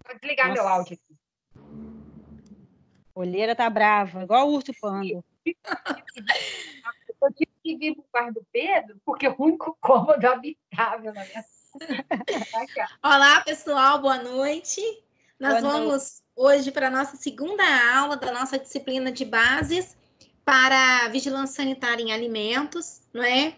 Vou desligar meu Nossa. áudio aqui. Olheira tá brava, igual o urso panda. Eu tive que vir para o quarto do Pedro, porque o único cômodo habitável na minha Olá, pessoal, boa noite. Nós Boa vamos hoje para a nossa segunda aula da nossa disciplina de bases para vigilância sanitária em alimentos, não é?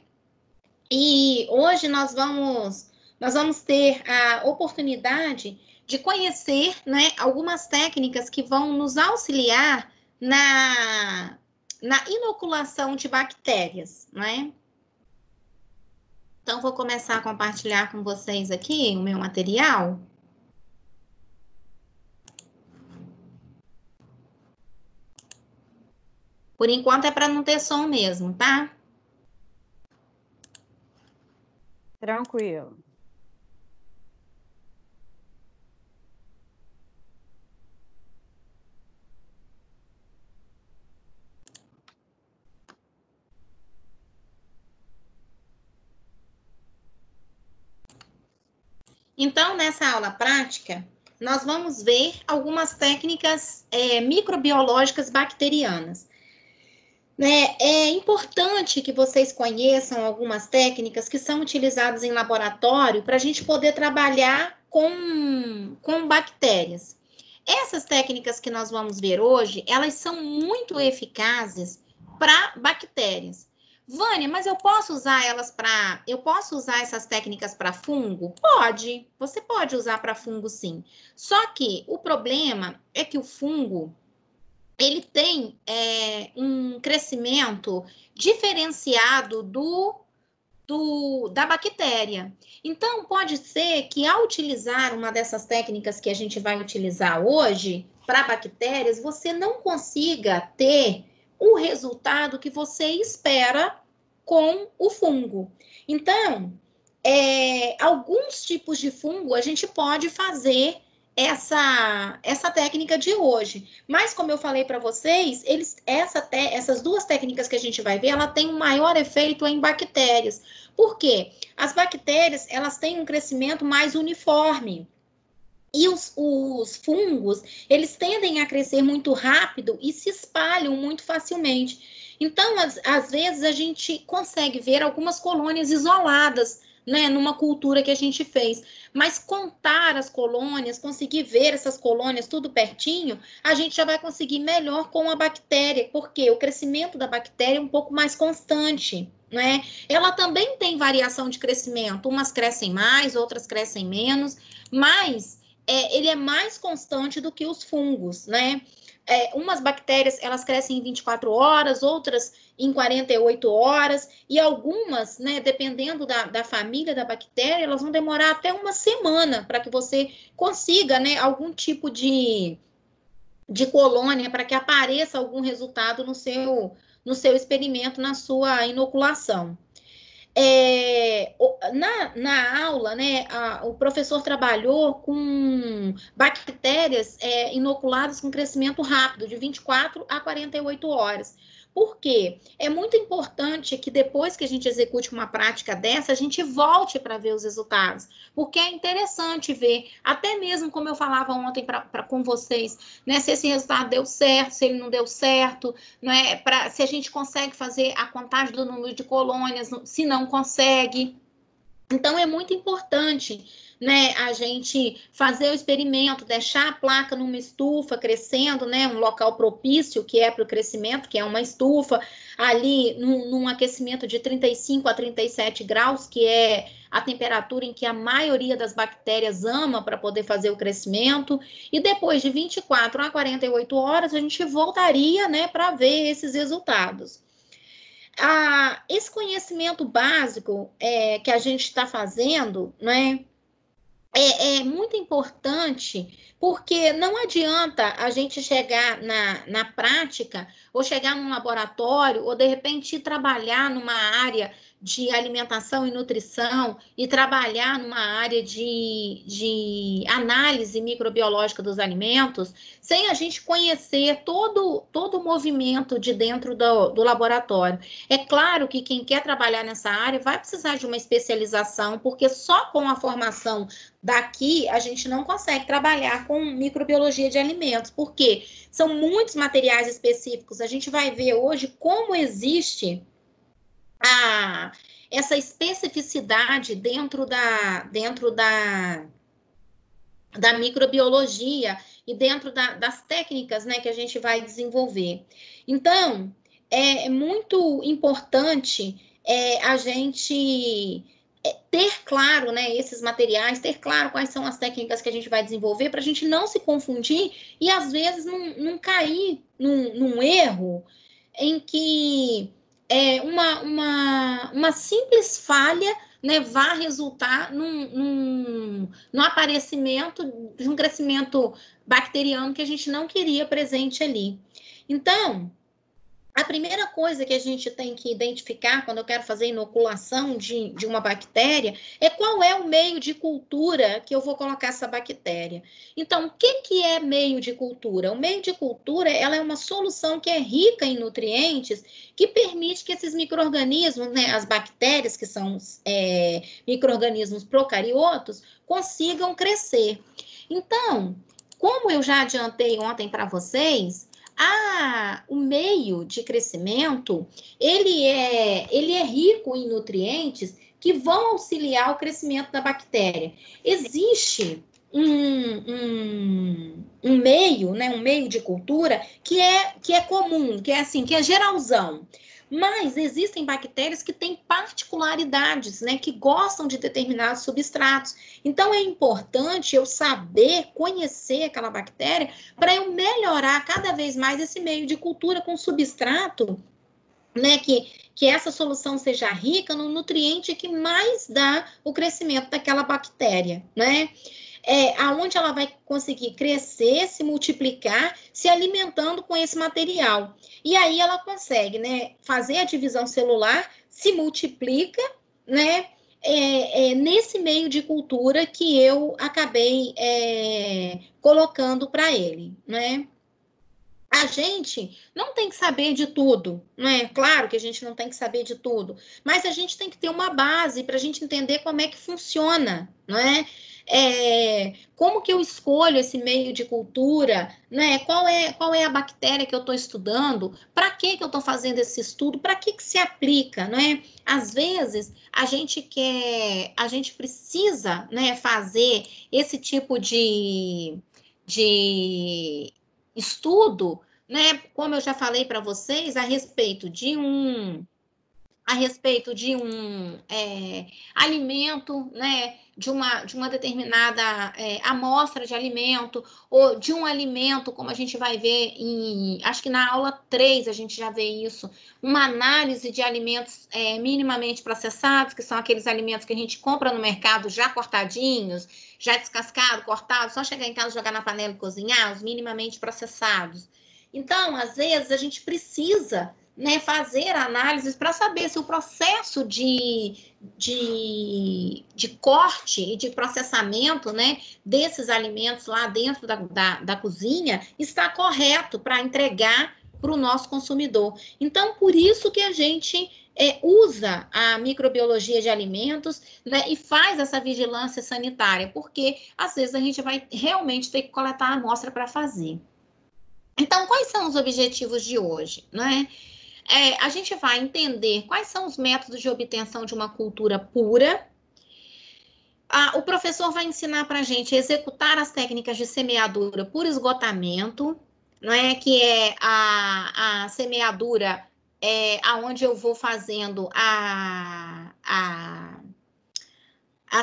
E hoje nós vamos ter a oportunidade de conhecer, né, algumas técnicas que vão nos auxiliar na inoculação de bactérias, não é? Então, vou começar a compartilhar com vocês aqui o meu material. Por enquanto é para não ter som mesmo, tá? Tranquilo. Então, nessa aula prática, nós vamos ver algumas técnicas microbiológicas bacterianas. Né? É importante que vocês conheçam algumas técnicas que são utilizadas em laboratório para a gente poder trabalhar com bactérias. Essas técnicas que nós vamos ver hoje, elas são muito eficazes para bactérias. Vânia, mas eu posso usar essas técnicas para fungo? Pode, você pode usar para fungo sim. Só que o problema é que o fungo, ele tem um crescimento diferenciado da bactéria. Então, pode ser que ao utilizar uma dessas técnicas que a gente vai utilizar hoje para bactérias, você não consiga ter o resultado que você espera com o fungo. Então, alguns tipos de fungo a gente pode fazer essa técnica de hoje. Mas, como eu falei para vocês, essas duas técnicas que a gente vai ver, ela tem um maior efeito em bactérias. Por quê? As bactérias, elas têm um crescimento mais uniforme. E os fungos, eles tendem a crescer muito rápido e se espalham muito facilmente. Então, às vezes, a gente consegue ver algumas colônias isoladas, né, numa cultura que a gente fez. Mas contar as colônias, conseguir ver essas colônias tudo pertinho, a gente já vai conseguir melhor com a bactéria, porque o crescimento da bactéria é um pouco mais constante, né? Ela também tem variação de crescimento, umas crescem mais, outras crescem menos, mas ele é mais constante do que os fungos, né? Umas bactérias, elas crescem em 24 horas, outras em 48 horas, e algumas, né, dependendo da família da bactéria, elas vão demorar até uma semana para que você consiga, né, algum tipo de colônia, para que apareça algum resultado no seu experimento, na sua inoculação. Na aula, né, o professor trabalhou com bactérias inoculadas com crescimento rápido, de 24 a 48 horas. Por quê? É muito importante que depois que a gente execute uma prática dessa, a gente volte para ver os resultados, porque é interessante ver, até mesmo como eu falava ontem com vocês, né, se esse resultado deu certo, se ele não deu certo, né, se a gente consegue fazer a contagem do número de colônias, se não consegue. Então, é muito importante, né, a gente fazer o experimento, deixar a placa numa estufa crescendo, né, um local propício que é para o crescimento, que é uma estufa, ali num aquecimento de 35 a 37 graus, que é a temperatura em que a maioria das bactérias ama para poder fazer o crescimento, e depois de 24 a 48 horas, a gente voltaria, né, para ver esses resultados. Esse conhecimento básico que a gente está fazendo, né, é muito importante, porque não adianta a gente chegar na prática, ou chegar num laboratório, ou de repente ir trabalhar numa área de alimentação e nutrição e trabalhar numa área de análise microbiológica dos alimentos sem a gente conhecer todo o movimento de dentro do laboratório. É claro que quem quer trabalhar nessa área vai precisar de uma especialização, porque só com a formação daqui a gente não consegue trabalhar com microbiologia de alimentos, porque são muitos materiais específicos. A gente vai ver hoje como existe essa especificidade dentro da microbiologia e dentro das técnicas, né, que a gente vai desenvolver. Então, é muito importante a gente ter claro, né, esses materiais, ter claro quais são as técnicas que a gente vai desenvolver para a gente não se confundir e, às vezes, não cair num erro em que uma simples falha, né, vai resultar no aparecimento de um crescimento bacteriano que a gente não queria presente ali. Então, a primeira coisa que a gente tem que identificar quando eu quero fazer inoculação de uma bactéria é qual é o meio de cultura que eu vou colocar essa bactéria. Então, o que é meio de cultura? O meio de cultura, ela é uma solução que é rica em nutrientes que permite que esses micro-organismos, né, as bactérias, que são micro-organismos procariotos, consigam crescer. Então, como eu já adiantei ontem para vocês, o meio de crescimento, ele é rico em nutrientes que vão auxiliar o crescimento da bactéria. Existe um meio, né, um meio de cultura que é comum, que é geralzão. Mas existem bactérias que têm particularidades, né, que gostam de determinados substratos. Então, é importante eu saber, conhecer aquela bactéria para eu melhorar cada vez mais esse meio de cultura com substrato, né, que essa solução seja rica no nutriente que mais dá o crescimento daquela bactéria, né? Aonde ela vai conseguir crescer, se multiplicar, se alimentando com esse material. E aí ela consegue, né, fazer a divisão celular, se multiplica, né, nesse meio de cultura que eu acabei colocando para ele, né? A gente não tem que saber de tudo, não é? Claro que a gente não tem que saber de tudo, mas a gente tem que ter uma base para a gente entender como é que funciona, não é? Como que eu escolho esse meio de cultura, né? Qual é a bactéria que eu estou estudando? Para que eu estou fazendo esse estudo? Para que se aplica, não é? Às vezes a gente precisa, né, fazer esse tipo de estudo, né? Como eu já falei para vocês, a respeito de um alimento, né, de uma determinada amostra de alimento, ou de um alimento, como a gente vai ver acho que na aula 3 a gente já vê isso, uma análise de alimentos minimamente processados, que são aqueles alimentos que a gente compra no mercado já cortadinhos, já descascado, cortado, só chegar em casa, jogar na panela e cozinhar, os minimamente processados. Então, às vezes, a gente precisa, né, fazer análises para saber se o processo de corte e de processamento, né, desses alimentos lá dentro da cozinha está correto para entregar para o nosso consumidor. Então, por isso que a gente usa a microbiologia de alimentos, né, e faz essa vigilância sanitária, porque às vezes a gente vai realmente ter que coletar a amostra para fazer. Então, quais são os objetivos de hoje, né? A gente vai entender quais são os métodos de obtenção de uma cultura pura. O professor vai ensinar para a gente a executar as técnicas de semeadura por esgotamento, não é? Que é a semeadura aonde eu vou fazendo a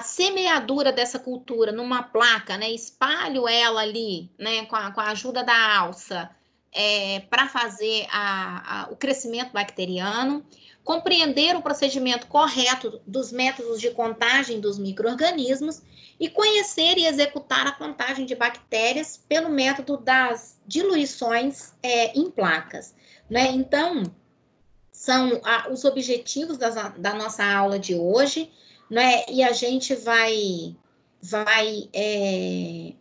semeadura dessa cultura numa placa, né? Espalho ela ali, né? Com a ajuda da alça, para fazer o crescimento bacteriano, compreender o procedimento correto dos métodos de contagem dos micro-organismos e conhecer e executar a contagem de bactérias pelo método das diluições em placas, né? Então, são os objetivos da nossa aula de hoje, né? E a gente vai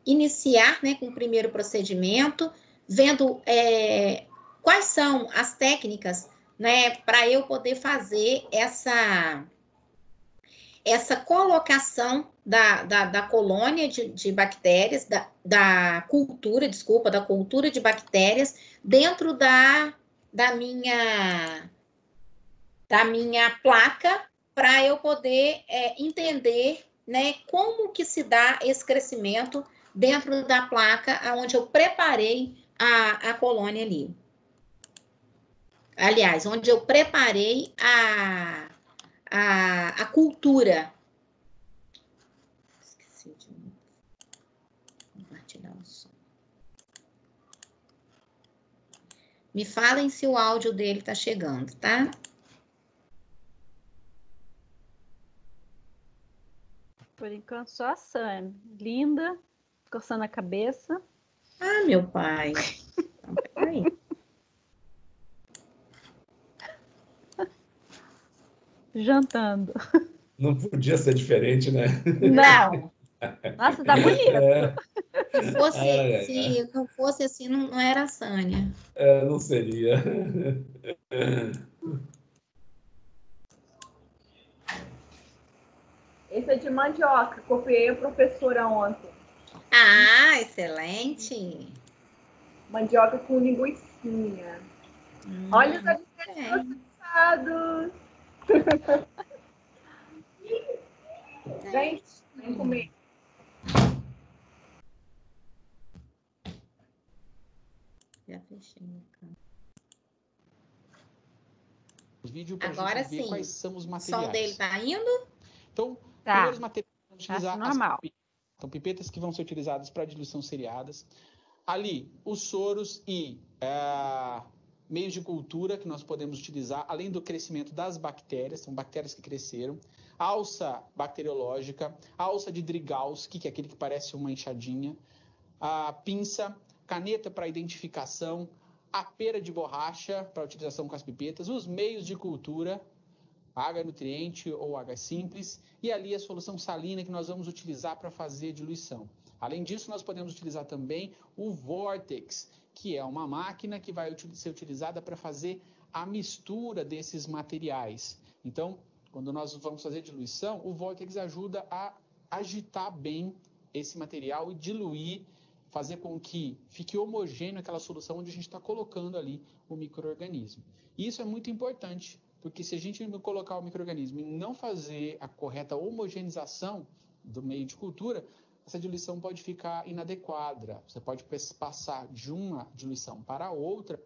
iniciar, né, com o primeiro procedimento, vendo quais são as técnicas, né, para eu poder fazer essa colocação da colônia de bactérias, da cultura de bactérias dentro da minha placa, para eu poder entender, né, como que se dá esse crescimento dentro da placa onde eu preparei a colônia ali. Aliás, onde eu preparei a cultura. Esqueci de compartilhar o som. Me falem se o áudio dele está chegando, tá? Por enquanto, só a Sânia. Linda, coçando a cabeça. Ah, meu pai. Então, peraí. Jantando. Não podia ser diferente, né? Não! Nossa, tá bonito. Se não fosse assim, não era a Sânia. Não seria. Esse é de mandioca. Copiei a professora ontem. Ah, excelente. Mandioca com linguiçinha. Olha os alimentos processados. Vem comer. Já fechei. O vídeo para Agora gente ver sim. quais são os O materiais. som dele tá indo? Então, Tá. primeiros materiais que vamos utilizar Tá normal. as pipetas. Então, pipetas que vão ser utilizadas para diluição seriadas. Ali, os soros e meios de cultura que nós podemos utilizar, além do crescimento das bactérias, são bactérias que cresceram. Alça bacteriológica, alça de Drygalski, que é aquele que parece uma enxadinha. A pinça, caneta para identificação, a pera de borracha para utilização com as pipetas, os meios de cultura, água nutriente ou água simples, e ali a solução salina que nós vamos utilizar para fazer a diluição. Além disso, nós podemos utilizar também o Vortex, que é uma máquina que vai ser utilizada para fazer a mistura desses materiais. Então, quando nós vamos fazer diluição, o Vortex ajuda a agitar bem esse material e diluir, fazer com que fique homogêneo aquela solução onde a gente está colocando ali o micro-organismo. Isso é muito importante, porque se a gente colocar o micro-organismo e não fazer a correta homogeneização do meio de cultura, essa diluição pode ficar inadequada. Você pode passar de uma diluição para outra.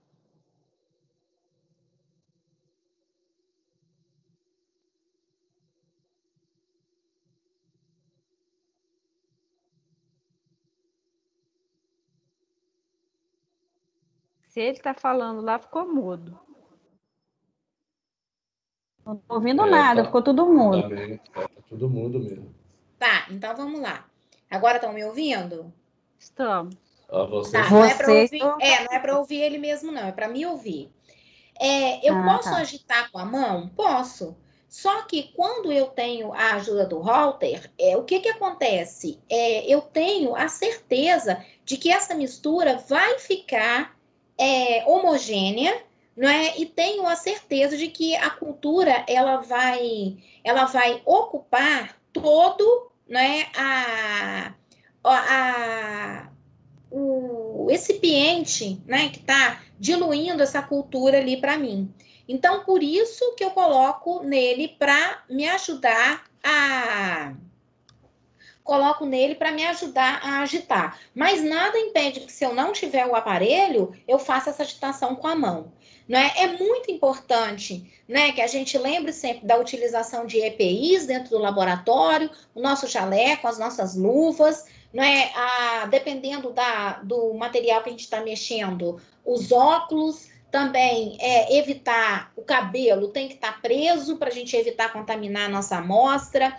Se ele tá falando lá, ficou mudo. Não tô ouvindo É, nada, tá. ficou tudo mudo. Tá todo mundo mesmo. Tá, então vamos lá. Agora estão me ouvindo? Estamos. Você. Tá, não é para Vocês ouvir, estão- não é para ouvir ele mesmo, não, é para me ouvir. Eu posso tá. agitar com a mão? Posso. Só que quando eu tenho a ajuda do halter, o que acontece? Eu tenho a certeza de que essa mistura vai ficar homogênea, não é? E tenho a certeza de que a cultura ela vai ocupar todo, né, o recipiente, né, que está diluindo essa cultura ali para mim. Então, por isso que eu coloco nele para me ajudar a agitar. Mas nada impede que, se eu não tiver o aparelho, eu faça essa agitação com a mão. Né? É muito importante, né, que a gente lembre sempre da utilização de EPIs dentro do laboratório, o nosso jaleco, as nossas luvas, né, dependendo do material que a gente está mexendo, os óculos, também evitar o cabelo, tem que estar preso para a gente evitar contaminar a nossa amostra.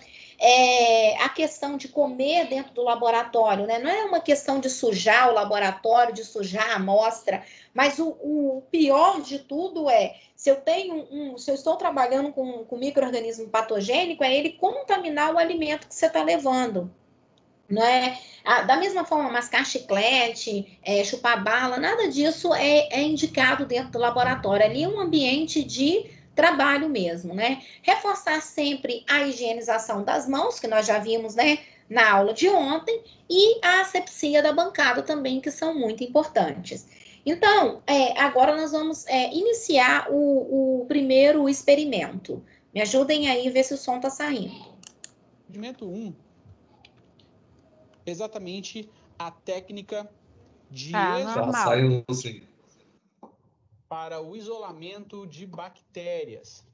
A questão de comer dentro do laboratório, né? Não é uma questão de sujar o laboratório, de sujar a amostra, mas o pior de tudo é, se eu estou trabalhando com micro-organismo patogênico, é ele contaminar o alimento que você está levando. Não é? Da mesma forma, mascar chiclete, chupar bala, nada disso é indicado dentro do laboratório. Ali é um ambiente de trabalho mesmo, né? Reforçar sempre a higienização das mãos, que nós já vimos, né, na aula de ontem, e a asepsia da bancada também, que são muito importantes. Então, agora nós vamos iniciar o primeiro experimento. Me ajudem aí a ver se o som está saindo. Procedimento 1, exatamente a técnica de normal. Tá saindo assim. para o isolamento de bactérias.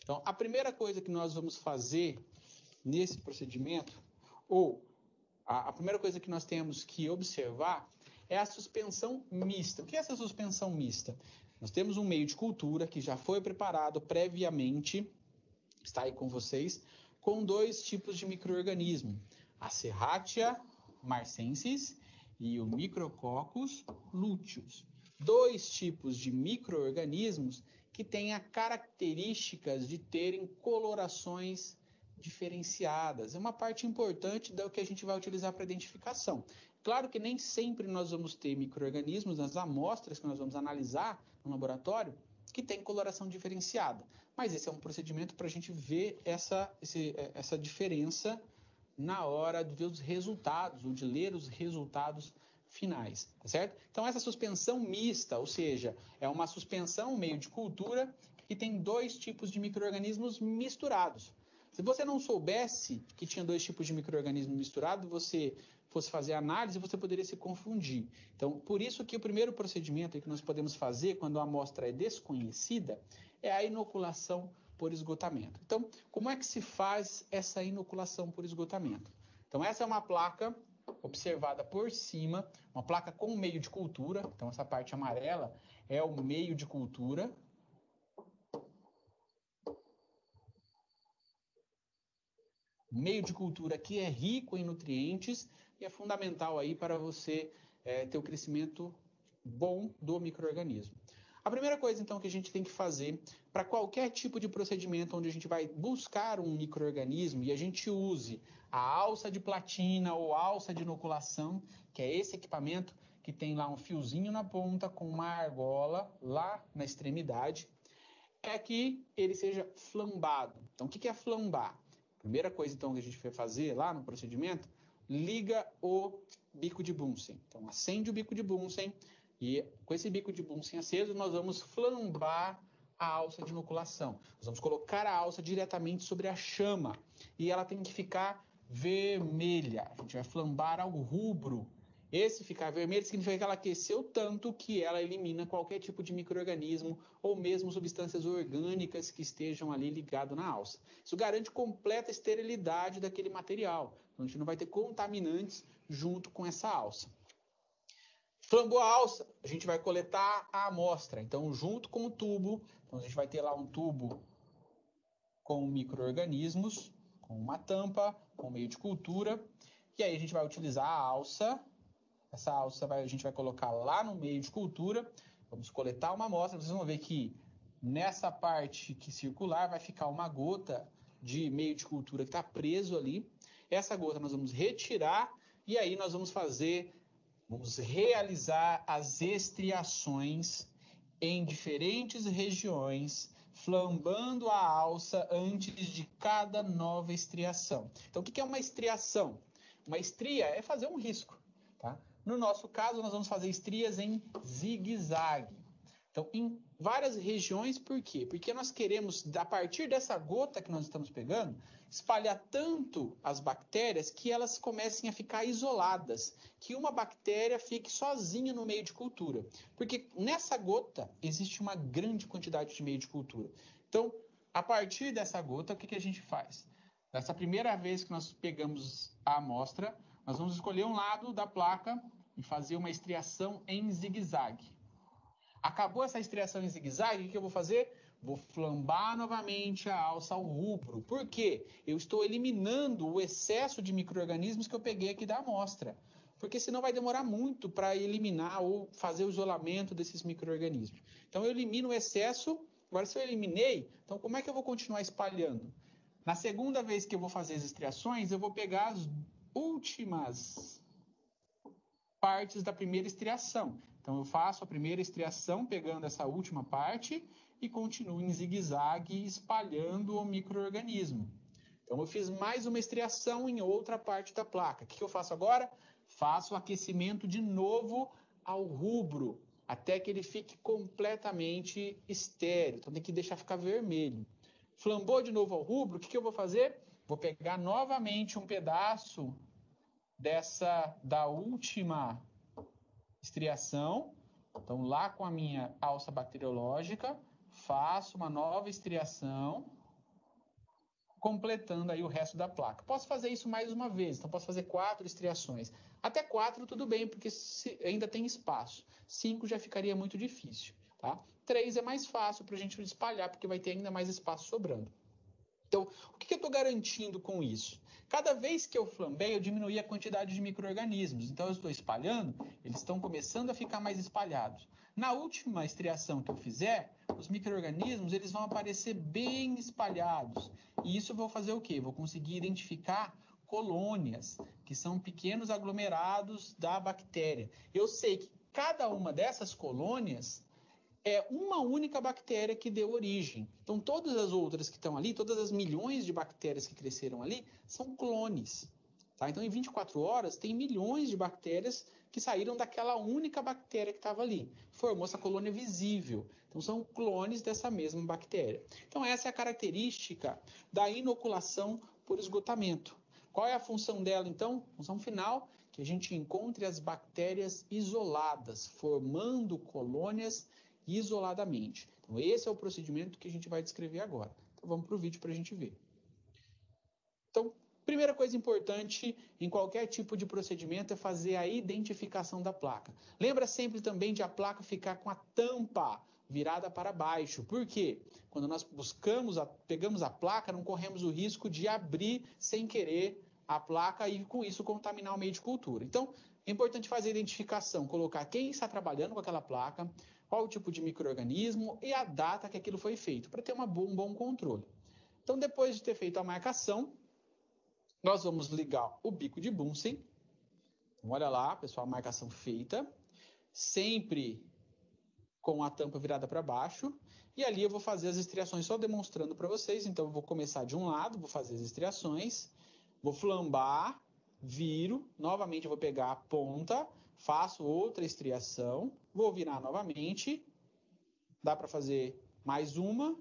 Então, a primeira coisa que nós vamos fazer nesse procedimento, ou a primeira coisa que nós temos que observar é a suspensão mista. O que é essa suspensão mista? Nós temos um meio de cultura que já foi preparado previamente, está aí com vocês, com 2 tipos de micro-organismo, a Serratia marcensis e o Micrococcus luteus. 2 tipos de micro-organismos que têm as características de terem colorações diferenciadas. É uma parte importante do que a gente vai utilizar para identificação. Claro que nem sempre nós vamos ter micro-organismos nas amostras que nós vamos analisar no laboratório que tem coloração diferenciada. Mas esse é um procedimento para a gente ver essa diferença na hora de ver os resultados, ou de ler os resultados finais, tá certo? Então, essa suspensão mista, ou seja, é uma suspensão meio de cultura que tem 2 tipos de micro-organismos misturados. Se você não soubesse que tinha 2 tipos de micro-organismos misturados, você fosse fazer análise, você poderia se confundir. Então, por isso que o primeiro procedimento que nós podemos fazer quando a amostra é desconhecida é a inoculação por esgotamento. Então, como é que se faz essa inoculação por esgotamento? Então, essa é uma placa observada por cima, uma placa com meio de cultura. Então, essa parte amarela é o meio de cultura. Meio de cultura que é rico em nutrientes e é fundamental aí para você ter o crescimento bom do micro-organismo. A primeira coisa, então, que a gente tem que fazer para qualquer tipo de procedimento onde a gente vai buscar um micro-organismo e a gente use a alça de platina ou alça de inoculação, que é esse equipamento que tem lá um fiozinho na ponta com uma argola lá na extremidade, é que ele seja flambado. Então, o que é flambar? Primeira coisa, então, que a gente vai fazer lá no procedimento, liga o bico de Bunsen. Então, acende o bico de Bunsen e com esse bico de Bunsen aceso, nós vamos flambar a alça de inoculação. Nós vamos colocar a alça diretamente sobre a chama e ela tem que ficar vermelha. A gente vai flambar ao rubro. Esse ficar vermelho significa que ela aqueceu tanto que ela elimina qualquer tipo de micro-organismo ou mesmo substâncias orgânicas que estejam ali ligado na alça. Isso garante completa esterilidade daquele material. Então, a gente não vai ter contaminantes junto com essa alça. Flambou a alça, a gente vai coletar a amostra. Então, junto com o tubo, então a gente vai ter lá um tubo com micro-organismos, com uma tampa, com meio de cultura. E aí a gente vai utilizar a alça. Essa alça a gente vai colocar lá no meio de cultura. Vamos coletar uma amostra. Vocês vão ver que nessa parte que circular vai ficar uma gota de meio de cultura que está preso ali. Essa gota nós vamos retirar e aí nós vamos realizar as estriações em diferentes regiões, flambando a alça antes de cada nova estriação. Então, o que é uma estriação? Uma estria é fazer um risco, tá? No nosso caso, nós vamos fazer estrias em zigue-zague. Então, em várias regiões, por quê? Porque nós queremos, a partir dessa gota que nós estamos pegando, espalhar tanto as bactérias que elas comecem a ficar isoladas, que uma bactéria fique sozinha no meio de cultura. Porque nessa gota existe uma grande quantidade de meio de cultura. Então, a partir dessa gota, o que a gente faz? Nessa primeira vez que nós pegamos a amostra, nós vamos escolher um lado da placa e fazer uma estriação em zigue-zague. Acabou essa estriação em zigue-zague, o que eu vou fazer? Vou flambar novamente a alça ao rubro. Por quê? Eu estou eliminando o excesso de micro-organismos que eu peguei aqui da amostra. Porque senão vai demorar muito para eliminar ou fazer o isolamento desses micro-organismos. Então eu elimino o excesso. Agora, se eu eliminei, então como é que eu vou continuar espalhando? Na segunda vez que eu vou fazer as estriações, eu vou pegar as últimas partes da primeira estriação. Então, eu faço a primeira estriação pegando essa última parte e continuo em zigue-zague espalhando o micro-organismo. Então, eu fiz mais uma estriação em outra parte da placa. O que eu faço agora? Faço o aquecimento de novo ao rubro, até que ele fique completamente estéril. Então, tem que deixar ficar vermelho. Flambou de novo ao rubro, o que eu vou fazer? Vou pegar novamente um pedaço da última estriação. Então, lá com a minha alça bacteriológica, faço uma nova estriação, completando aí o resto da placa. Posso fazer isso mais uma vez, então posso fazer 4 estriações. Até 4 tudo bem, porque ainda tem espaço. 5 já ficaria muito difícil, tá? 3 é mais fácil para a gente espalhar, porque vai ter ainda mais espaço sobrando. Então, o que eu estou garantindo com isso? Cada vez que eu flambei, eu diminuí a quantidade de micro-organismos. Então, eu estou espalhando, eles estão começando a ficar mais espalhados. Na última estriação que eu fizer, os micro-organismos eles vão aparecer bem espalhados. E isso eu vou fazer o quê? Vou conseguir identificar colônias, que são pequenos aglomerados da bactéria. Eu sei que cada uma dessas colônias é uma única bactéria que deu origem. Então, todas as outras que estão ali, todas as milhões de bactérias que cresceram ali, são clones. Tá? Então, em 24 horas, tem milhões de bactérias que saíram daquela única bactéria que estava ali. Formou essa colônia visível. Então, são clones dessa mesma bactéria. Então, essa é a característica da inoculação por esgotamento. Qual é a função dela, então? Função final, que a gente encontre as bactérias isoladas, formando colônias isoladamente. Então, esse é o procedimento que a gente vai descrever agora. Então, vamos para o vídeo para a gente ver. Então, primeira coisa importante em qualquer tipo de procedimento é fazer a identificação da placa. Lembra sempre também de a placa ficar com a tampa virada para baixo. Por quê? Quando nós pegamos a placa, não corremos o risco de abrir sem querer a placa e com isso contaminar o meio de cultura. Então, é importante fazer a identificação, colocar quem está trabalhando com aquela placa, qual o tipo de micro-organismo e a data que aquilo foi feito, para ter um bom controle. Então, depois de ter feito a marcação, nós vamos ligar o bico de Bunsen. Então, olha lá, pessoal, a marcação feita, sempre com a tampa virada para baixo. E ali eu vou fazer as estriações só demonstrando para vocês. Então, eu vou começar de um lado, vou fazer as estriações, vou flambar, viro, novamente eu vou pegar a ponta, faço outra estriação, vou virar novamente, dá para fazer mais uma,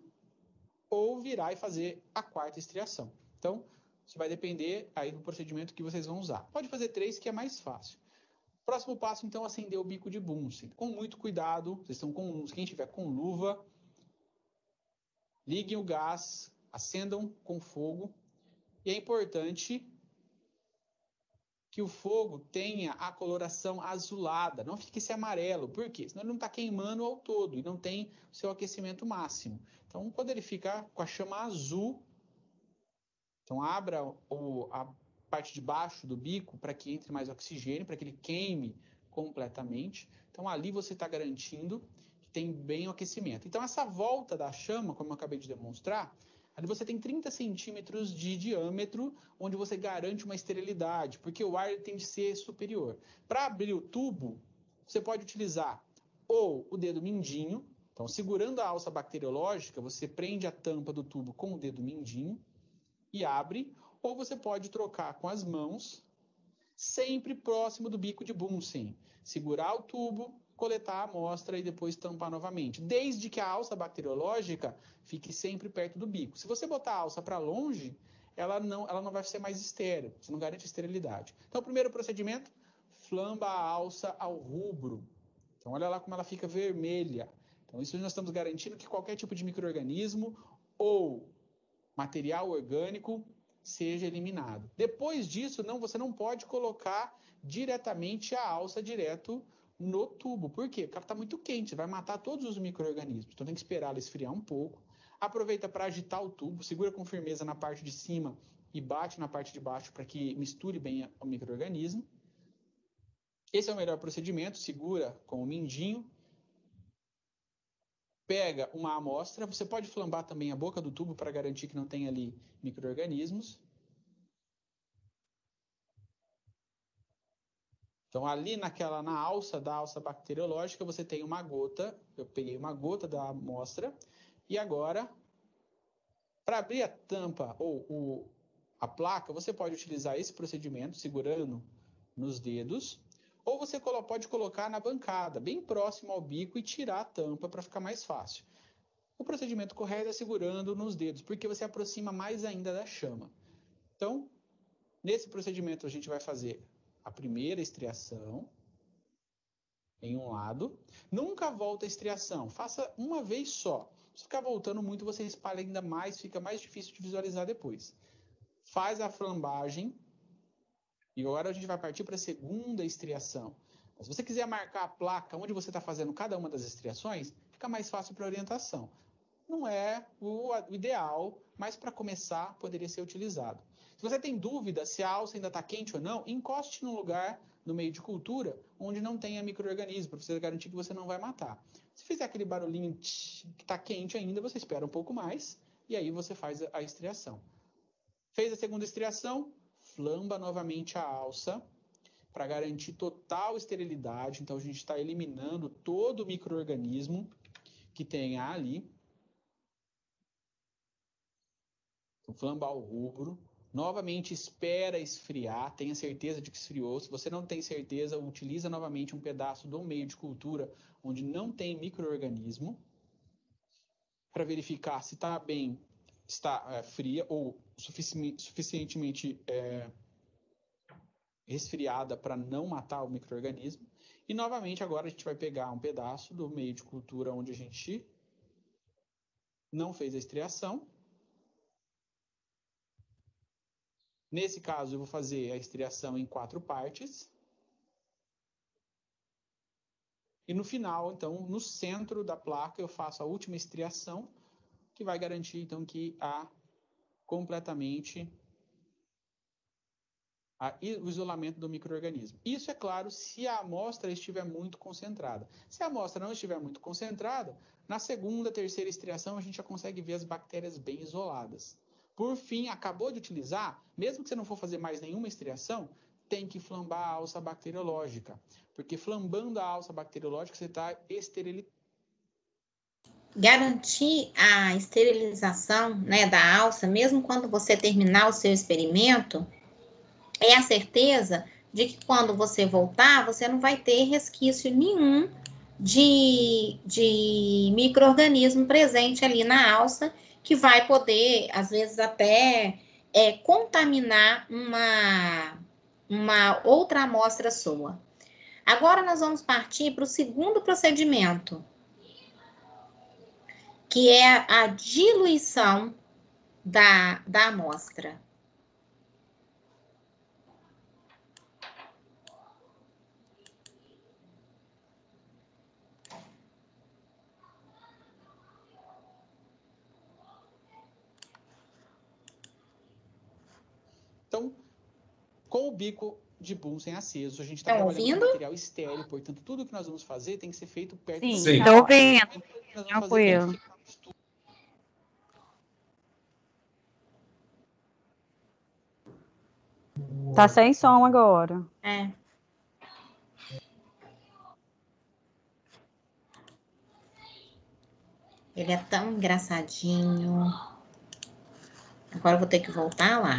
ou virar e fazer a quarta estriação. Então, isso vai depender aí do procedimento que vocês vão usar. Pode fazer 3, que é mais fácil. Próximo passo, então, acender o bico de Bunsen. Com muito cuidado, vocês estão quem estiver com luva, liguem o gás, acendam com fogo, e é importante que o fogo tenha a coloração azulada, não fique esse amarelo. Por quê? Senão ele não está queimando ao todo e não tem o seu aquecimento máximo. Então, quando ele ficar com a chama azul, então abra a parte de baixo do bico para que entre mais oxigênio, para que ele queime completamente. Então, ali você está garantindo que tem bem o aquecimento. Então, essa volta da chama, como eu acabei de demonstrar, ali você tem 30 centímetros de diâmetro, onde você garante uma esterilidade, porque o ar tem de ser superior. Para abrir o tubo, você pode utilizar ou o dedo mindinho, então segurando a alça bacteriológica, você prende a tampa do tubo com o dedo mindinho e abre, ou você pode trocar com as mãos, sempre próximo do bico de Bunsen. Segurar o tubo, coletar a amostra e depois tampar novamente, desde que a alça bacteriológica fique sempre perto do bico. Se você botar a alça para longe, ela não vai ser mais estéril, você não garante esterilidade. Então, o primeiro procedimento, flamba a alça ao rubro. Então, olha lá como ela fica vermelha. Então, isso nós estamos garantindo que qualquer tipo de micro-organismo ou material orgânico seja eliminado. Depois disso, você não pode colocar diretamente a alça direto no tubo. Por quê? Porque ela está muito quente, vai matar todos os micro-organismos. Então tem que esperar ela esfriar um pouco Aproveita para agitar o tubo, segura com firmeza na parte de cima e bate na parte de baixo para que misture bem o micro-organismo. Esse é o melhor procedimento, segura com o mindinho, pega uma amostra, você pode flambar também a boca do tubo para garantir que não tem ali micro-organismos. Então, ali na alça da alça bacteriológica, você tem uma gota, eu peguei uma gota da amostra, e agora, para abrir a tampa ou a placa, você pode utilizar esse procedimento, segurando nos dedos, ou você pode colocar na bancada, bem próximo ao bico, e tirar a tampa para ficar mais fácil. O procedimento correto é segurando nos dedos, porque você aproxima mais ainda da chama. Então, nesse procedimento, a gente vai fazer a primeira estriação em um lado. Nunca volta a estriação, faça uma vez só. Se ficar voltando muito, você espalha ainda mais, fica mais difícil de visualizar depois. Faz a flambagem e agora a gente vai partir para a segunda estriação. Se você quiser marcar a placa onde você está fazendo cada uma das estriações, fica mais fácil para orientação. Não é o ideal, mas para começar poderia ser utilizado. Se você tem dúvida se a alça ainda está quente ou não, encoste num lugar no meio de cultura onde não tenha micro-organismo, para você garantir que você não vai matar. Se fizer aquele barulhinho que está quente ainda, você espera um pouco mais e aí você faz a estriação. Fez a segunda estriação, flamba novamente a alça para garantir total esterilidade. Então a gente está eliminando todo o micro-organismo que tenha ali. Então, flambar o rubro. Novamente, espera esfriar, tenha certeza de que esfriou. Se você não tem certeza, utiliza novamente um pedaço do meio de cultura onde não tem micro-organismo para verificar se está bem, está fria ou suficientemente resfriada para não matar o micro-organismo. E novamente, agora a gente vai pegar um pedaço do meio de cultura onde a gente não fez a estriação. Nesse caso, eu vou fazer a estriação em 4 partes. E no final, então, no centro da placa, eu faço a última estriação, que vai garantir, então, que há completamente o isolamento do micro-organismo. Isso, é claro, se a amostra estiver muito concentrada. Se a amostra não estiver muito concentrada, na segunda, terceira estriação, a gente já consegue ver as bactérias bem isoladas. Por fim, acabou de utilizar, mesmo que você não for fazer mais nenhuma estriação, tem que flambar a alça bacteriológica. Porque flambando a alça bacteriológica, você está esterilizando. Garantir a esterilização, né, da alça, mesmo quando você terminar o seu experimento, é a certeza de que quando você voltar, você não vai ter resquício nenhum de micro-organismo presente ali na alça, que vai poder, às vezes, até contaminar uma outra amostra sua. Agora nós vamos partir para o segundo procedimento, que é a diluição da amostra. Então, com o bico de Bunsen aceso, a gente está Estão trabalhando ouvindo? com material estéreo, portanto, tudo que nós vamos fazer tem que ser feito perto do Sim. Tô ouvindo. tranquilo. Tá sem som agora. É. Ele é tão engraçadinho. Agora eu vou ter que voltar lá.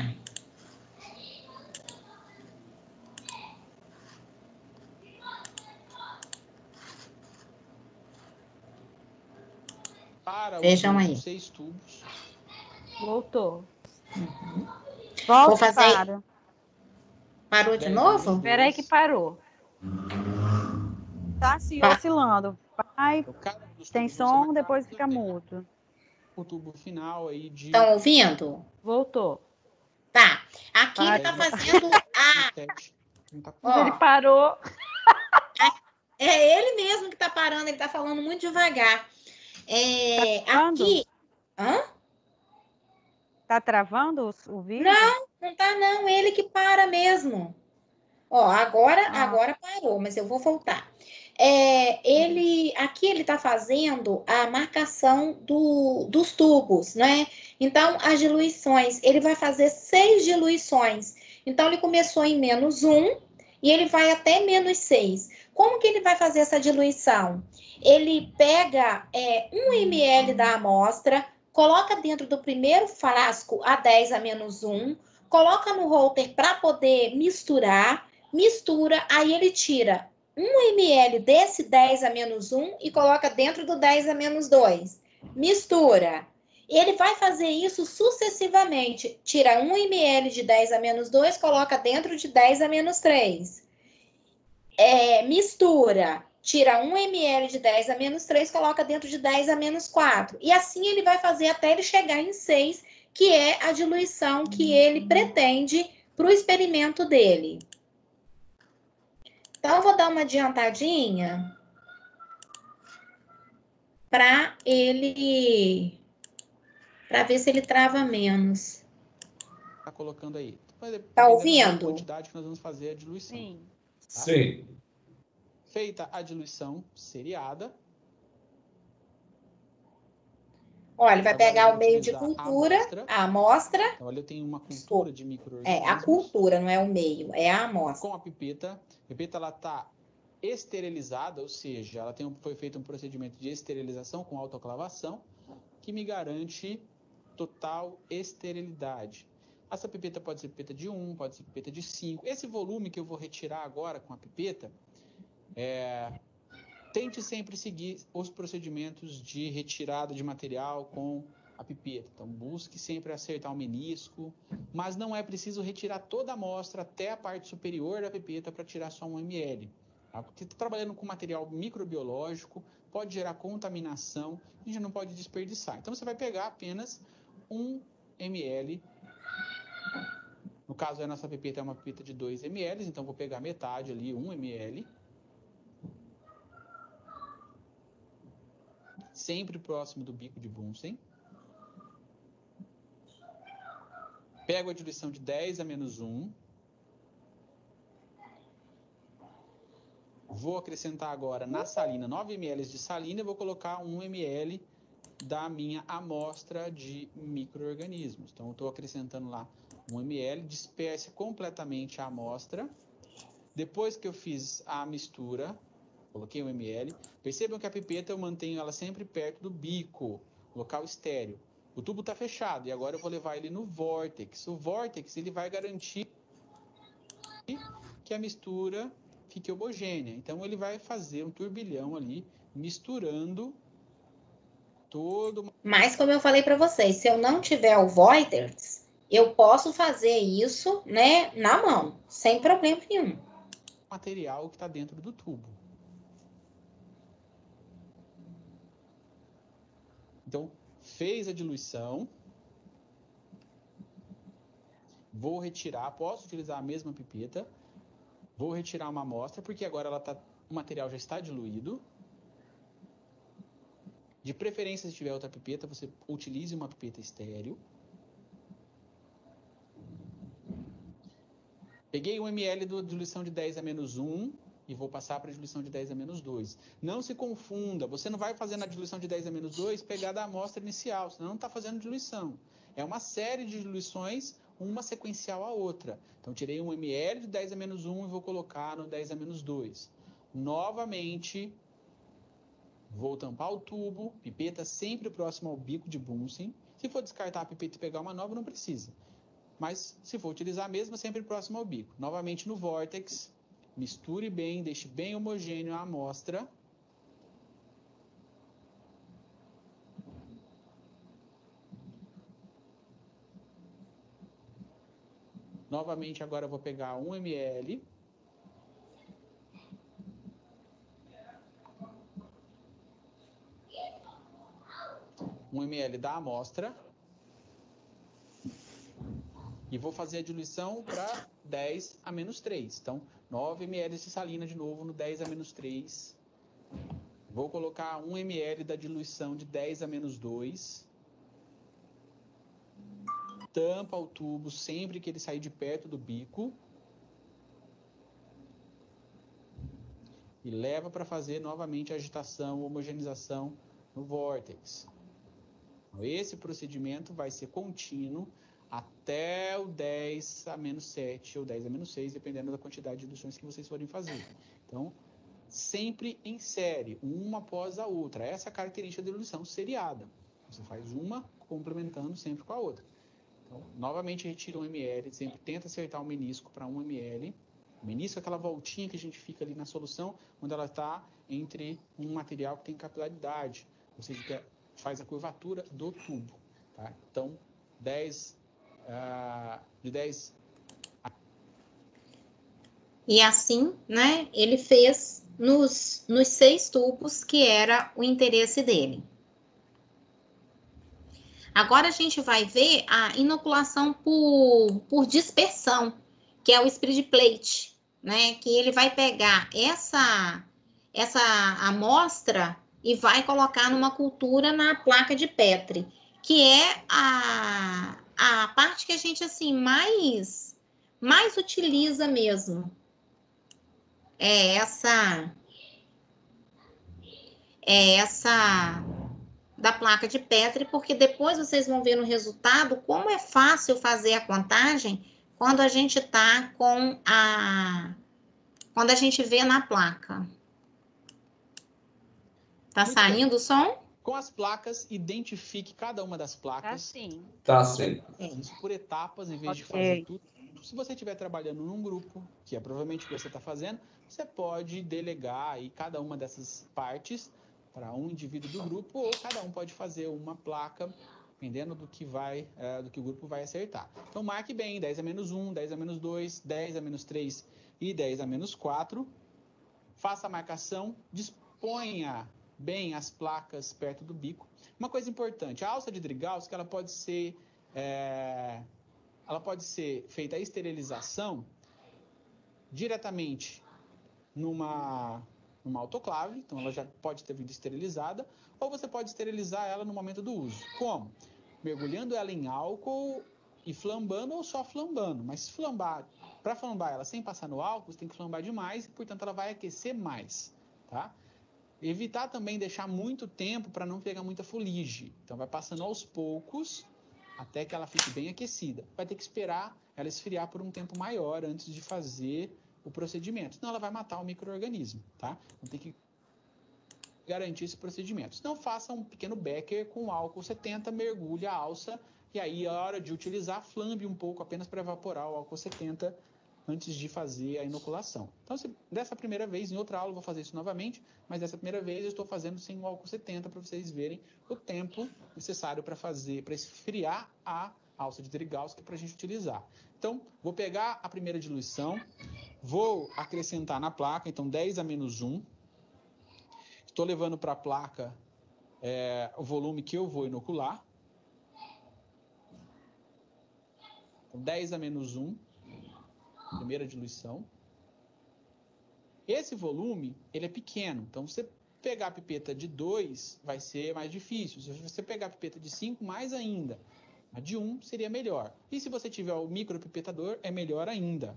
Vejam aí. 6 tubos. Voltou. Uhum. Volta Vou e fazer- para. Parou de novo? Espera aí que parou. Tá se Tá. oscilando. Vai, Então, cada um dos tem tubos você som, vai depois fazer fica mudo. o tubo final aí de Estão ouvindo? Voltou. Tá. Aqui ele tá fazendo a... 7. Ó, Ele parou. é ele mesmo que tá parando, ele tá falando muito devagar. Tá parando? Aqui... Hã? Tá travando o vídeo? Não tá não, ele que para mesmo. Ó, agora parou, mas eu vou voltar. Aqui ele está fazendo a marcação dos tubos, né? Então, as diluições, ele vai fazer 6 diluições. Então, ele começou em -1 e ele vai até -6. Como que ele vai fazer essa diluição? Ele pega 1 ml da amostra, coloca dentro do primeiro frasco a 10 a -1, coloca no holter para poder misturar, aí ele tira 1 ml desse 10 a -1 e coloca dentro do 10 a -2. Mistura. Ele vai fazer isso sucessivamente. Tira 1 ml de 10 a -2, coloca dentro de 10 a -3. Mistura. Tira 1 ml de 10 a -3, coloca dentro de 10 a -4. E assim ele vai fazer até ele chegar em 6, que é a diluição que ele pretende para o experimento dele. Então, eu vou dar uma adiantadinha para ver se ele trava menos. Tá colocando aí. Tá Dependendo da ouvindo? quantidade que nós vamos fazer a diluição. Sim. Sim. Feita a diluição seriada. Olha, ele vai Agora pegar eu vou o meio de utilizar cultura, a amostra. Então, ali eu tenho uma cultura de A micro-organismos. cultura, não é o meio, é a amostra. Com a pipeta. A pipeta ela está esterilizada, ou seja, ela foi feito um procedimento de esterilização com autoclavação, que me garante total esterilidade. Essa pipeta pode ser pipeta de 1, pode ser pipeta de 5. Esse volume que eu vou retirar agora com a pipeta, tente sempre seguir os procedimentos de retirada de material com a pipeta. Então, busque sempre acertar o menisco, mas não é preciso retirar toda a amostra até a parte superior da pipeta para tirar só 1 ml. Tá? Porque está trabalhando com material microbiológico, pode gerar contaminação, a gente não pode desperdiçar. Então, você vai pegar apenas 1 ml. No caso, a nossa pipeta é uma pipeta de 2 ml, então vou pegar metade ali, 1 ml. Sempre próximo do bico de Bunsen. Pego a diluição de 10 a -1. Vou acrescentar agora na salina 9 ml de salina e vou colocar 1 ml da minha amostra de micro-organismos. Então, eu estou acrescentando lá 1 ml, disperse completamente a amostra. Depois que eu fiz a mistura, coloquei 1 ml. Percebam que a pipeta eu mantenho ela sempre perto do bico, local estéreo. O tubo está fechado e agora eu vou levar ele no vórtex. O vórtex ele vai garantir que a mistura fique homogênea. Então ele vai fazer um turbilhão ali, misturando todo. Mas como eu falei para vocês, se eu não tiver o vórtex, eu posso fazer isso, né, na mão, sem problema nenhum. Material que está dentro do tubo. Então, fez a diluição. Vou retirar, posso utilizar a mesma pipeta. Vou retirar uma amostra, porque agora o material já está diluído. De preferência, se tiver outra pipeta, você utilize uma pipeta estéreo. Peguei 1 ml da diluição de 10 a -1 e vou passar para a diluição de 10 a -2. Não se confunda, você não vai fazer na diluição de 10 a -2 pegar da amostra inicial, senão não está fazendo diluição. É uma série de diluições, uma sequencial à outra. Então, tirei 1 ml de 10 a -1 e vou colocar no 10 a -2. Novamente, vou tampar o tubo, pipeta sempre próximo ao bico de Bunsen. Se for descartar a pipeta e pegar uma nova, não precisa. Mas, se for utilizar a mesma, sempre próximo ao bico. Novamente no vórtex, misture bem, deixe bem homogêneo a amostra. Novamente, agora eu vou pegar 1 ml. Um ml da amostra. E vou fazer a diluição para 10 a -3. Então, 9 ml de salina de novo no 10 a -3. Vou colocar 1 ml da diluição de 10 a -2. tampa o tubo sempre que ele sair de perto do bico e leva para fazer novamente a agitação, homogeneização no vórtex. Então, esse procedimento vai ser contínuo até o 10 a menos 7 ou 10 a menos 6, dependendo da quantidade de diluições que vocês forem fazer. Então, sempre em série, uma após a outra. Essa é a característica da diluição seriada. Você faz uma complementando sempre com a outra. Então, novamente, retira 1 ml, sempre tenta acertar o menisco para 1 ml. O menisco é aquela voltinha que a gente fica ali na solução, onde ela está entre um material que tem capilaridade, ou seja, que faz a curvatura do tubo. Tá? Então, de 10... E assim, né, ele fez nos 6 tubos, que era o interesse dele. Agora a gente vai ver a inoculação por dispersão, que é o spread plate, né? Que ele vai pegar essa amostra e vai colocar numa cultura na placa de Petri, que é a parte que a gente assim mais utiliza mesmo. É essa da placa de Petri, porque depois vocês vão ver no resultado como é fácil fazer a contagem quando a gente tá quando a gente vê na placa. Tá Muito saindo bem. o som? Com as placas, identifique cada uma das placas. Assim. Tá sim. Isso por etapas, em vez de Ok. fazer tudo. Se você estiver trabalhando num grupo, que é provavelmente o que você está fazendo, você pode delegar aí cada uma dessas partes para um indivíduo do grupo, ou cada um pode fazer uma placa, dependendo do que o grupo vai acertar. Então, marque bem 10 a menos 1, 10 a menos 2, 10 a menos 3 e 10 a menos 4. Faça a marcação, disponha bem as placas perto do bico. Uma coisa importante, a alça de Drygalski, ela pode ser feita a esterilização diretamente numa autoclave, então ela já pode ter vindo esterilizada, ou você pode esterilizar ela no momento do uso. Como? Mergulhando ela em álcool e flambando ou só flambando. Mas se flambar, para flambar ela sem passar no álcool, você tem que flambar demais e, portanto, ela vai aquecer mais, tá? Evitar também deixar muito tempo para não pegar muita fuligem. Então, vai passando aos poucos até que ela fique bem aquecida. Vai ter que esperar ela esfriar por um tempo maior antes de fazer o procedimento. Senão ela vai matar o micro-organismo, tá? Então tem que garantir esse procedimento. Senão faça um pequeno becker com álcool 70, mergulhe a alça e aí a hora de utilizar, flambe um pouco apenas para evaporar o álcool 70 antes de fazer a inoculação. Então, dessa primeira vez, em outra aula eu vou fazer isso novamente, mas dessa primeira vez eu estou fazendo sem o álcool 70 para vocês verem o tempo necessário para esfriar a alça de Drygalski para a gente utilizar. Então, vou pegar a primeira diluição, vou acrescentar na placa, então 10 a menos 1. Estou levando para a placa o volume que eu vou inocular. Então, 10 a menos 1, primeira diluição. Esse volume, ele é pequeno, então você pegar a pipeta de 2 vai ser mais difícil. Se você pegar a pipeta de 5, mais ainda. A de 1 seria melhor. E se você tiver o micropipetador, é melhor ainda.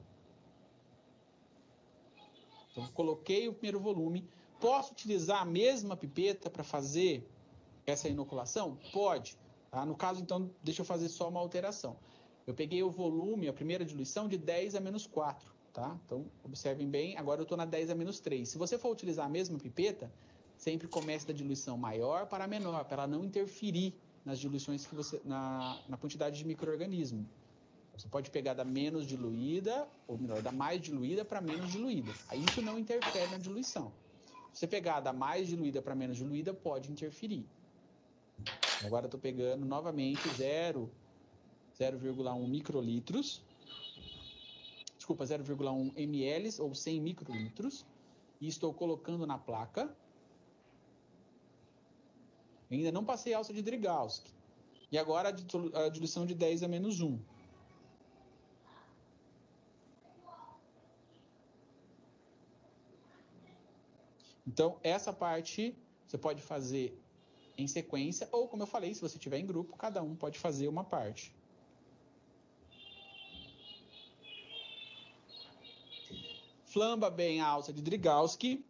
Então, coloquei o primeiro volume. Posso utilizar a mesma pipeta para fazer essa inoculação? Pode. Tá? No caso, então, deixa eu fazer só uma alteração. Eu peguei o volume, a primeira diluição, de 10 a menos 4. Tá? Então, observem bem, agora eu estou na 10 a menos 3. Se você for utilizar a mesma pipeta, sempre comece da diluição maior para menor, para ela não interferir nas diluições que você, na quantidade de micro-organismo. Você pode pegar da menos diluída, ou melhor, da mais diluída para menos diluída. Aí isso não interfere na diluição. Se você pegar da mais diluída para menos diluída, pode interferir. Agora eu estou pegando novamente 0,1 microlitros. Desculpa, 0,1 ml ou 100 microlitros. E estou colocando na placa. Ainda não passei a alça de Drygalski. E agora a diluição de 10 a menos 1. Então, essa parte você pode fazer em sequência, ou como eu falei, se você estiver em grupo, cada um pode fazer uma parte. Flamba bem a alça de Drygalski.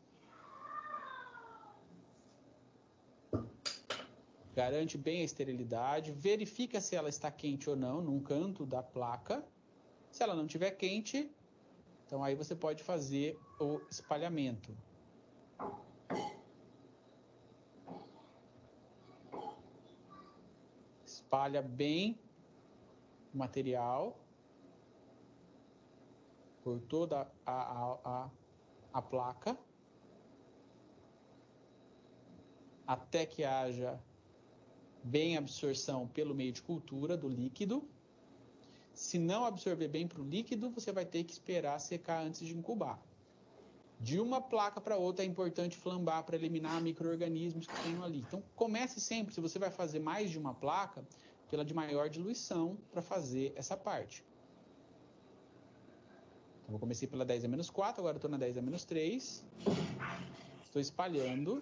Garante bem a esterilidade. Verifica se ela está quente ou não, num canto da placa. Se ela não estiver quente, então aí você pode fazer o espalhamento. Espalha bem o material por toda a placa, até que haja bem absorção pelo meio de cultura do líquido. Se não absorver bem para o líquido, você vai ter que esperar secar antes de incubar. De uma placa para outra é importante flambar para eliminar micro-organismos que tenham ali. Então, comece sempre, se você vai fazer mais de uma placa, pela de maior diluição para fazer essa parte. Então, eu comecei pela 10 a menos 4, agora estou na 10 a menos 3. Estou espalhando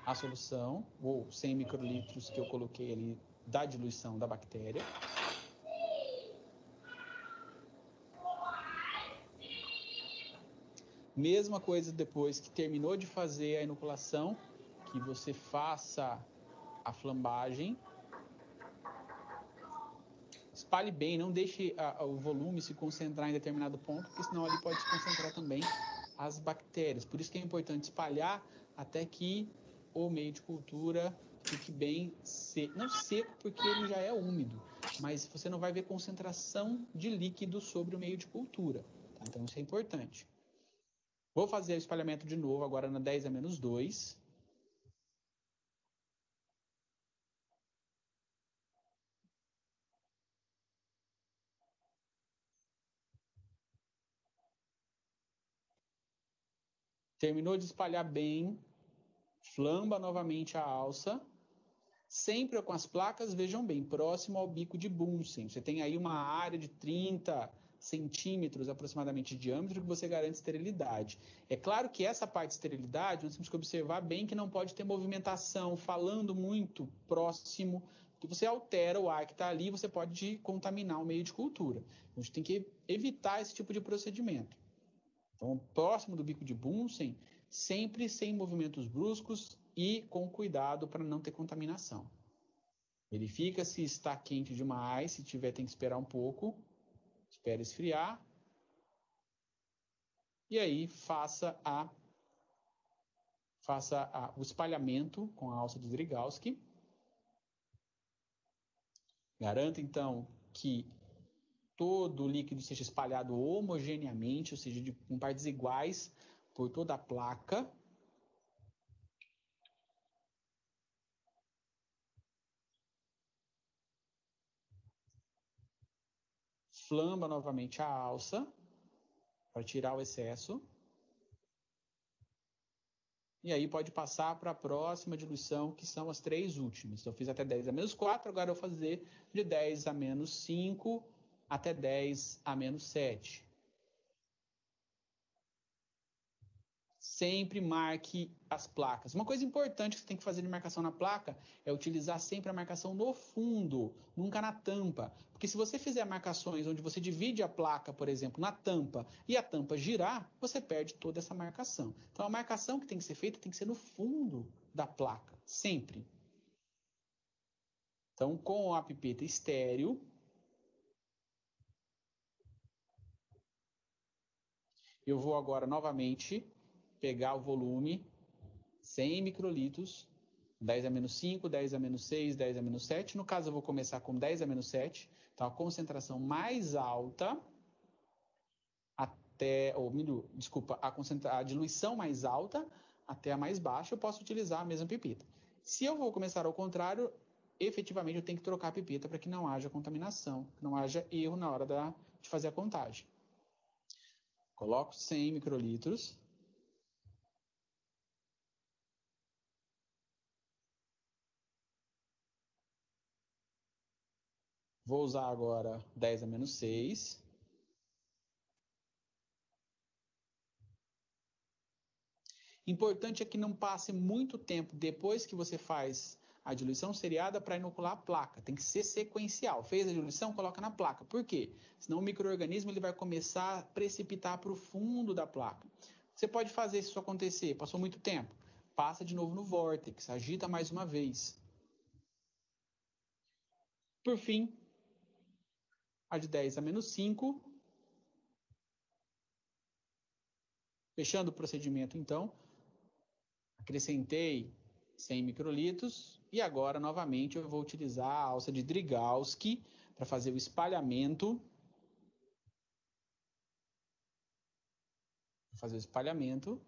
a solução, ou 100 microlitros que eu coloquei ali da diluição da bactéria. Mesma coisa depois que terminou de fazer a inoculação, que você faça a flambagem. Espalhe bem, não deixe o volume se concentrar em determinado ponto, porque senão ali pode se concentrar também as bactérias. Por isso que é importante espalhar até que o meio de cultura fique bem seco. Não seco, porque ele já é úmido, mas você não vai ver concentração de líquido sobre o meio de cultura. Tá? Então isso é importante. Vou fazer o espalhamento de novo, agora na 10 a menos 2. Terminou de espalhar bem, flamba novamente a alça, sempre com as placas, vejam bem, próximo ao bico de Bunsen. Você tem aí uma área de 30 centímetros aproximadamente de diâmetro que você garante esterilidade. É claro que essa parte de esterilidade, nós temos que observar bem que não pode ter movimentação, falando muito próximo, que você altera o ar que está ali, você pode contaminar o meio de cultura. A gente tem que evitar esse tipo de procedimento. Então, próximo do bico de Bunsen, sempre sem movimentos bruscos e com cuidado para não ter contaminação. Verifica se está quente demais, se tiver tem que esperar um pouco, espere esfriar. E aí faça o espalhamento com a alça de Drygalski. Garanta então que todo o líquido seja espalhado homogeneamente, ou seja, com partes iguais por toda a placa. Flamba novamente a alça para tirar o excesso. E aí pode passar para a próxima diluição, que são as 3 últimas. Então, eu fiz até 10 a menos 4, agora eu vou fazer de 10 a menos 5 até 10 a menos 7. Sempre marque as placas. Uma coisa importante que você tem que fazer de marcação na placa é utilizar sempre a marcação no fundo, nunca na tampa. Porque se você fizer marcações onde você divide a placa, por exemplo, na tampa e a tampa girar, você perde toda essa marcação. Então a marcação que tem que ser feita tem que ser no fundo da placa, sempre. Então com a pipeta estéreo, eu vou agora novamente pegar o volume 100 microlitros, 10 a menos 5, 10 a menos 6, 10 a menos 7. No caso, eu vou começar com 10 a menos 7. Então, a concentração mais alta até... desculpa, a diluição mais alta até a mais baixa, eu posso utilizar a mesma pipeta. Se eu vou começar ao contrário, efetivamente eu tenho que trocar a pipeta para que não haja contaminação, que não haja erro na hora de fazer a contagem. Coloco 100 microlitros. Vou usar agora 10 a menos 6. Importante é que não passe muito tempo depois que você faz a diluição seriada para inocular a placa. Tem que ser sequencial. Fez a diluição, coloca na placa. Por quê? Senão o micro-organismo ele vai começar a precipitar para o fundo da placa. Você pode fazer se isso acontecer. Passou muito tempo. Passa de novo no vórtex. Agita mais uma vez. Por fim, a de 10 a menos 5. Fechando o procedimento, então. Acrescentei 100 microlitros. E agora, novamente, eu vou utilizar a alça de Drygalski para fazer o espalhamento. Vou fazer o espalhamento.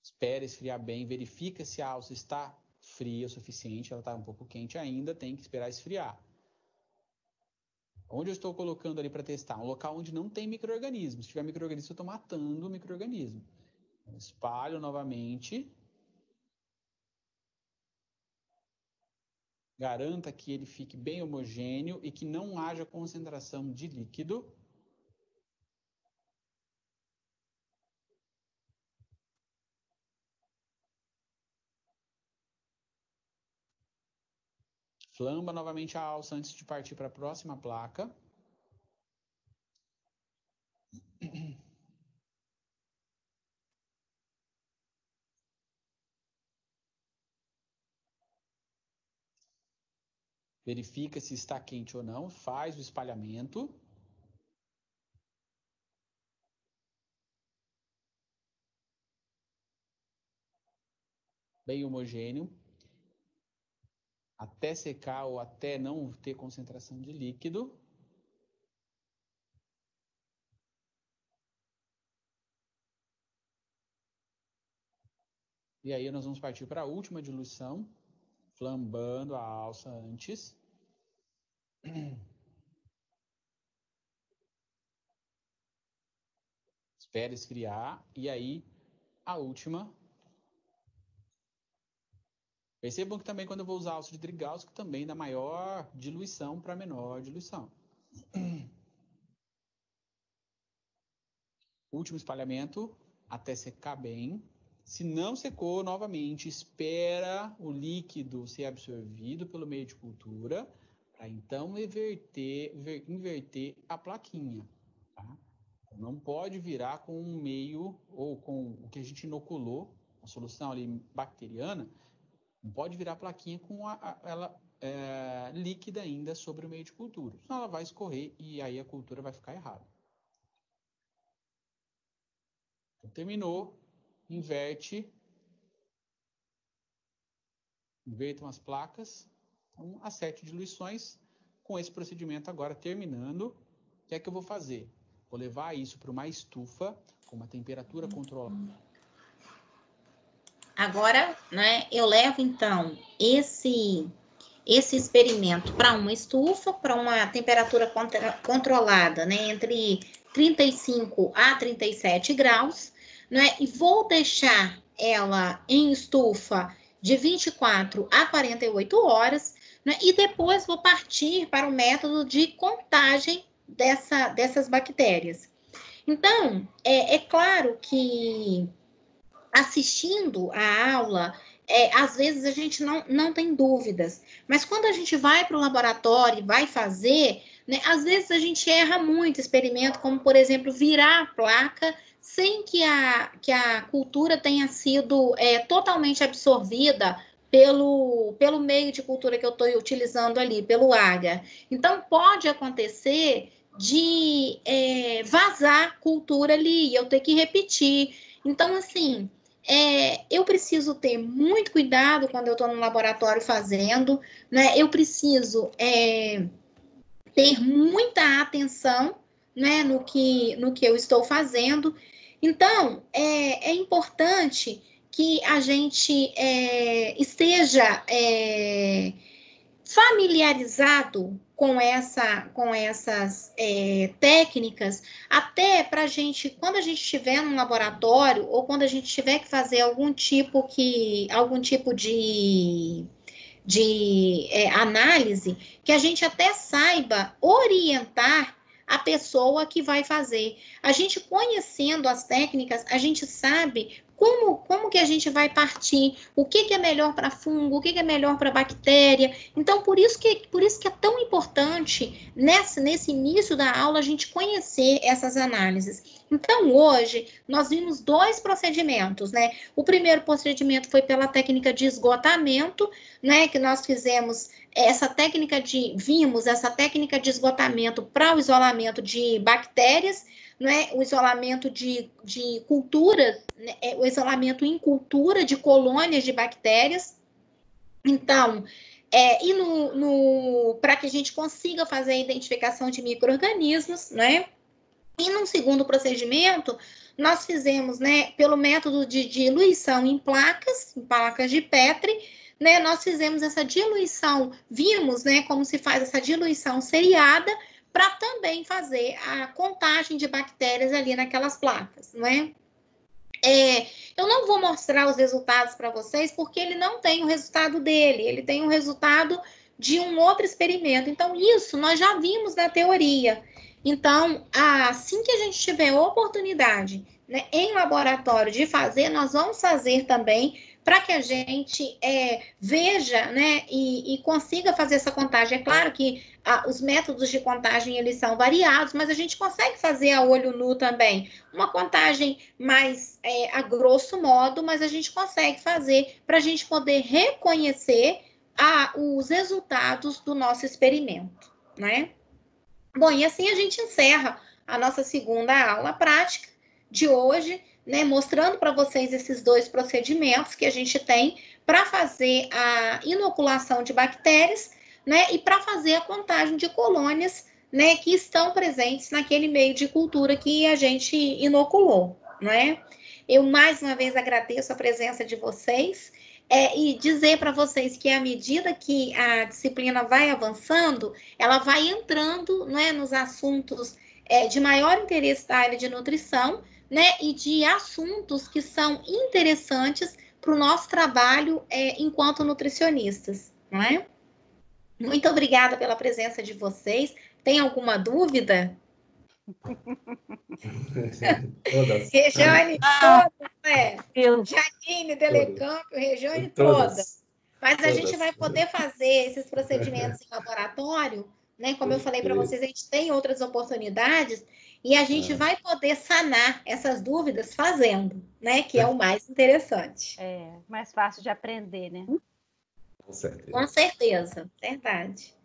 Espera esfriar bem, verifica se a alça está fria o suficiente, ela está um pouco quente ainda, tem que esperar esfriar. Onde eu estou colocando ali para testar? Um local onde não tem micro-organismo. Se tiver micro-organismo, eu estou matando o micro-organismo. Espalho novamente. Garanta que ele fique bem homogêneo e que não haja concentração de líquido. Flamba novamente a alça antes de partir para a próxima placa. Verifica se está quente ou não, faz o espalhamento. Bem homogêneo. Até secar ou até não ter concentração de líquido. E aí nós vamos partir para a última diluição, flambando a alça antes. Espera esfriar e aí a última. Percebam que também quando eu vou usar a alça de Drygalski, também da maior diluição para menor diluição. Último espalhamento, até secar bem. Se não secou, novamente, espera o líquido ser absorvido pelo meio de cultura, para então inverter a plaquinha. Tá? Não pode virar com um meio, ou com o que a gente inoculou, a solução ali bacteriana, não pode virar a plaquinha com ela líquida ainda sobre o meio de cultura. Senão ela vai escorrer e aí a cultura vai ficar errada. Então, terminou, invertam as placas, então, acerte diluições. Com esse procedimento agora terminando, o que é que eu vou fazer? Vou levar isso para uma estufa com uma temperatura controlada. Agora, né, eu levo, então, esse experimento para uma estufa, para uma temperatura controlada, né, entre 35 a 37 graus, né, e vou deixar ela em estufa de 24 a 48 horas, né, e depois vou partir para o método de contagem dessas bactérias. Então, é claro que assistindo a aula, às vezes a gente não tem dúvidas, mas quando a gente vai para o laboratório e vai fazer, né, às vezes a gente erra muito experimento, como, por exemplo, virar a placa sem que a cultura tenha sido totalmente absorvida pelo meio de cultura que eu estou utilizando ali, pelo agar. Então, pode acontecer de vazar cultura ali, e eu ter que repetir. Então, assim, eu preciso ter muito cuidado quando eu estou no laboratório fazendo, né? Eu preciso ter muita atenção, né, no que eu estou fazendo. Então, é importante que a gente esteja familiarizado com essas técnicas, até para a gente, quando a gente estiver no laboratório, ou quando a gente tiver que fazer algum tipo de análise, que a gente até saiba orientar a pessoa que vai fazer. A gente conhecendo as técnicas, a gente sabe como que a gente vai partir, o que é melhor para fungo, o que é melhor para bactéria. Então, por isso que é tão importante, nesse início da aula, a gente conhecer essas análises. Então, hoje, nós vimos 2 procedimentos, né? O primeiro procedimento foi pela técnica de esgotamento, né? Que nós fizemos vimos essa técnica de esgotamento para o isolamento de bactérias, né, o isolamento de culturas, né, o isolamento em cultura de colônias de bactérias. Então, para que a gente consiga fazer a identificação de micro-organismos, né? E num segundo procedimento, nós fizemos, né, pelo método de diluição em placas de Petri, né, nós fizemos essa diluição, vimos, né, como se faz essa diluição seriada, para também fazer a contagem de bactérias ali naquelas placas, não é? Eu não vou mostrar os resultados para vocês, porque ele não tem o resultado dele, ele tem o resultado de um outro experimento. Então, isso nós já vimos na teoria. Então, assim que a gente tiver oportunidade, né, em laboratório de fazer, nós vamos fazer também, para que a gente veja, né, e consiga fazer essa contagem. É claro que os métodos de contagem, eles são variados, mas a gente consegue fazer a olho nu também. Uma contagem mais a grosso modo, mas a gente consegue fazer para a gente poder reconhecer os resultados do nosso experimento, né? Bom, e assim a gente encerra a nossa segunda aula prática de hoje, né, mostrando para vocês esses 2 procedimentos que a gente tem para fazer a inoculação de bactérias, né, e para fazer a contagem de colônias, né, que estão presentes naquele meio de cultura que a gente inoculou, né? Eu mais uma vez agradeço a presença de vocês e dizer para vocês que à medida que a disciplina vai avançando, ela vai entrando, né, nos assuntos de maior interesse da área de nutrição, né, e de assuntos que são interessantes para o nosso trabalho enquanto nutricionistas, não é? Muito obrigada pela presença de vocês. Tem alguma dúvida? Todas. Regiane, todas, né? Eu Janine, Telecampo, Regiane, todas. Mas a gente vai poder fazer esses procedimentos em laboratório, né? Como eu falei para vocês, a gente tem outras oportunidades e a gente vai poder sanar essas dúvidas fazendo, né? Que é o mais interessante. É mais fácil de aprender, né? Com certeza. Com certeza, verdade.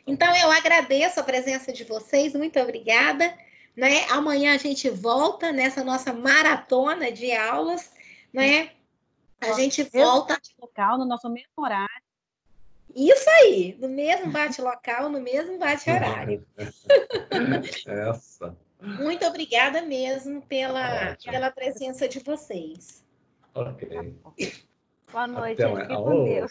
Então, eu agradeço a presença de vocês, muito obrigada. Né? Amanhã a gente volta nessa nossa maratona de aulas, né? A gente volta local no nosso mesmo horário. Isso aí, no mesmo bate-local, no mesmo bate-horário. Essa. Muito obrigada mesmo pela presença de vocês. Ok. Boa noite, Até gente. Fique com mais. Deus.